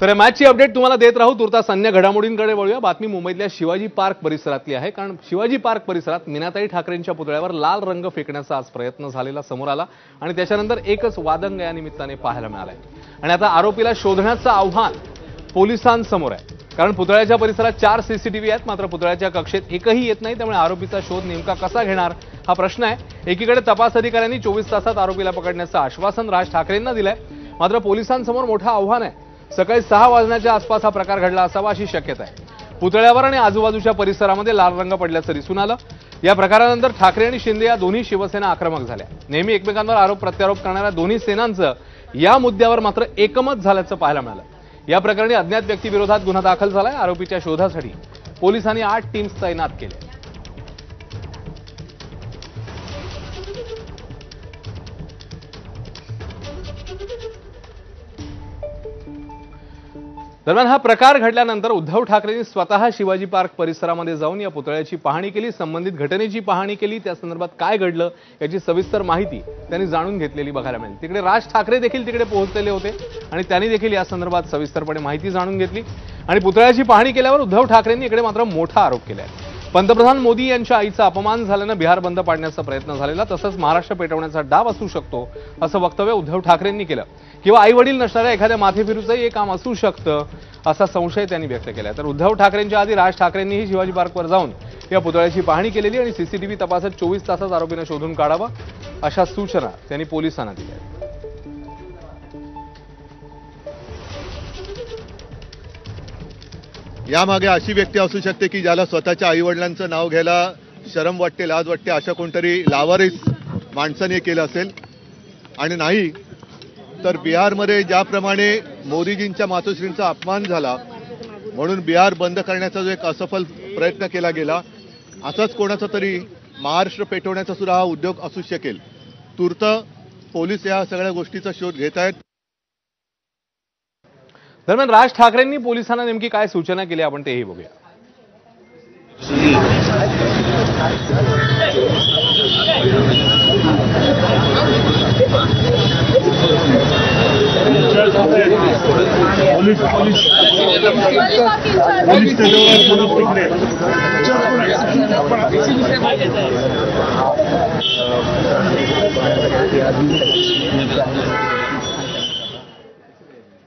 तर मॅचची अपडेट तुम्हाला देत राहू। तुर्तास अन्य घडामोडींकडे वळूया। बातमी मुंबईतल्या शिवाजी पार्क परिसरातली आहे, कारण शिवाजी पार्क परिसरात मीनाताई ठाकरेंच्या पुतळ्यावर लाल रंग फेकण्याचा आज प्रयत्न झालेला समोर आला आणि त्याच्यानंतर एकच वादंग या निमित्ताने पाहायला मिळालाय। आणि आता आरोपीला शोधण्याचं आव्हान पोलिसांसमोर आहे, कारण पुतळ्याच्या परिसरात 4 सीसीटीव्ही आहेत, मात्र पुतळ्याच्या कक्षेत एकही येत नाही। त्यामुळे आरोपीचा शोध नेमका कसा घेणार हा प्रश्न आहे। एकीकडे तपास अधिकाऱ्यांनी 24 तासात आरोपीला पकडण्याचं आश्वासन राज ठाकरेंना दिलंय, मात्र पोलिसांसमोर मोठं आव्हान आहे। सकाळी 6 वाजण्याच्या आसपास हा प्रकार घडला असावा अशी शक्यता आहे। पुतळ्यावर आणि आजूबाजूच्या परिसरामध्ये लाल रंग पडल्याचं दिसून आलं। या प्रकारानंतर ठाकरे आणि शिंदे या दोन्ही शिवसेना आक्रमक झाल्या। नेहमी एकमेकांवर आरोप प्रत्यारोप करणाऱ्या दोन्ही सेनांचं या मुद्द्यावर मात्र एकमत झाल्याचं पाहायला मिळालं। या प्रकरणी अज्ञात व्यक्तीविरोधात गुन्हा दाखल झालाय। आरोपीच्या शोधासाठी पोलिसांनी 8 टीम्स तैनात केल्या। दरम्यान हा प्रकार घडल्यानंतर उद्धव ठाकरेंनी स्वतः शिवाजी पार्क परिसरामध्ये जाऊन या पुतळ्याची पाहणी केली, संबंधित घटनेची पाहणी केली, त्या संदर्भात काय घडलं याची सविस्तर माहिती त्यांनी जाणून घेतलेली बघायला मिळाली। तिकडे राज ठाकरे देखील तिकडे पोहोचलेले होते आणि त्यांनी देखील या संदर्भात सविस्तरपणे माहिती जाणून घेतली। आणि पुतळ्याची पाहणी केल्यावर उद्धव ठाकरेंनी इकडे मात्र मोठा आरोप केलाय। पंतप्रधान मोदी यांच्या आईचा अपमान झाल्यानं बिहार बंद पाडण्याचा प्रयत्न झालेला, तसंच महाराष्ट्र पेटवण्याचा डाव असू शकतो असं वक्तव्य उद्धव ठाकरेंनी केलं, किंवा आई वडील नसणाऱ्या एखाद्या माथेफिरूचं हे काम असू शकतं असा संशय त्यांनी व्यक्त केला। तर उद्धव ठाकरेंच्या आधी राज ठाकरेंनीही शिवाजी पार्कवर जाऊन या पुतळ्याची पाहणी केलेली आणि सीसीटीव्ही तपासात 24 तासात आरोपींना शोधून काढावं अशा सूचना त्यांनी पोलिसांना दिल्या। यामागे अशी व्यक्ती असू शकते की ज्याला स्वतःच्या आईवडिलांचं नाव घ्यायला शरम वाटते, लाज वाटते, अशा कोणतरी लावारिस माणसाने केलं असेल। आणि नाही तर बिहारमध्ये ज्याप्रमाणे मोदीजींच्या मातोश्रींचा अपमान झाला म्हणून बिहार बंद करण्याचा जो एक असफल प्रयत्न केला गेला, असाच कोणाचा तरी महाराष्ट्र पेटवण्याचा सुद्धा हा उद्योग असू शकेल। तूर्त पोलीस या सगळ्या गोष्टीचा शोध घेत आहेत। दरम्यान राज ठाकरेंनी पोलिसांना नेमकी काय सूचना केली आपण तेही बघूया।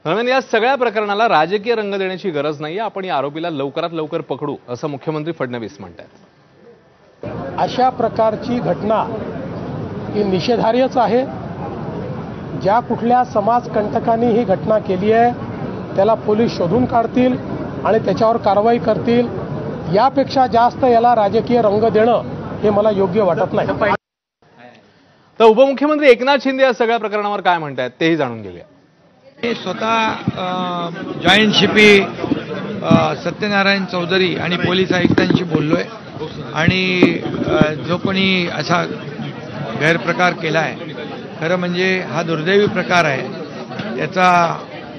दरम्यान या सगळ्या प्रकरणाला राजकीय रंग देण्याची गरज नाहीये। आपण या आरोपीला लवकरात लवकर पकडू असं मुख्यमंत्री फडणवीस म्हणतात। अशा प्रकारची घटना ही निषेधार्हच आहे। ज्या कुठल्या समाजकंटकांनी ही घटना केली आहे त्याला पोलीस शोधून काढतील आणि त्याच्यावर कारवाई करतील। यापेक्षा जास्त याला राजकीय रंग देणं हे मला योग्य वाटत नाही। तर उपमुख्यमंत्री एकनाथ शिंदे या सगळ्या प्रकरणावर काय म्हणतात तेही जाणून घेऊया। स्वतः जॉईंट शिपी सत्यनारायण चौधरी आणि पोलीस आयुक्तांशी बोललोय आणि जो कोणी असा गैरप्रकार केला आहे, खरं म्हणजे हा दुर्दैवी प्रकार आहे, त्याचा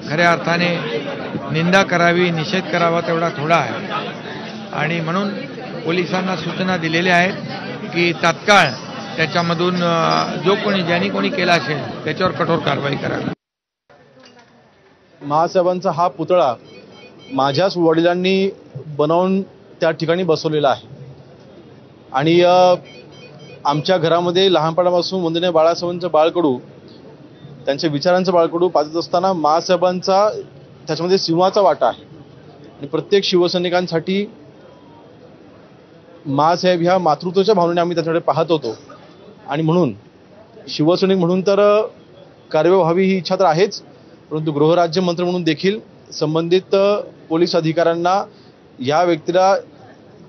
खऱ्या अर्थाने निंदा करावी, निषेध करावा तेवढा थोडा आहे। आणि म्हणून पोलिसांना सूचना दिलेल्या आहेत की तात्काळ त्याच्यामधून जो कोणी ज्यांनी कोणी केला असेल त्याच्यावर कठोर कारवाई करावी। महासाहेबांचा हा पुतळा माझ्याच वडिलांनी बनवून त्या ठिकाणी बसवलेला आहे आणि आमच्या घरामध्ये लहानपणापासून वंदनीय बाळासाहेबांचं बाळकडू, त्यांच्या विचारांचं बाळकडू पाजत असताना महासाहेबांचा त्याच्यामध्ये सिंहाचा वाटा आहे आणि प्रत्येक शिवसैनिकांसाठी महासाहेब ह्या मातृत्वाच्या भावनेने आम्ही त्याच्याकडे पाहत होतो। आणि म्हणून शिवसैनिक म्हणून तर कार्यवाही व्हावी ही इच्छा तर आहेच, परंतु गृहराज्यमंत्री म्हणून देखील संबंधित पोलीस अधिकाऱ्यांना या व्यक्तीला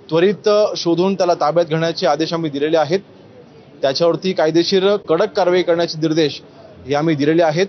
त्वरित शोधून त्याला ताब्यात घेण्याचे आदेश आम्ही दिलेले आहेत। त्याच्यावरती कायदेशीर कडक कारवाई करण्याचे निर्देश हे आम्ही दिलेले आहेत।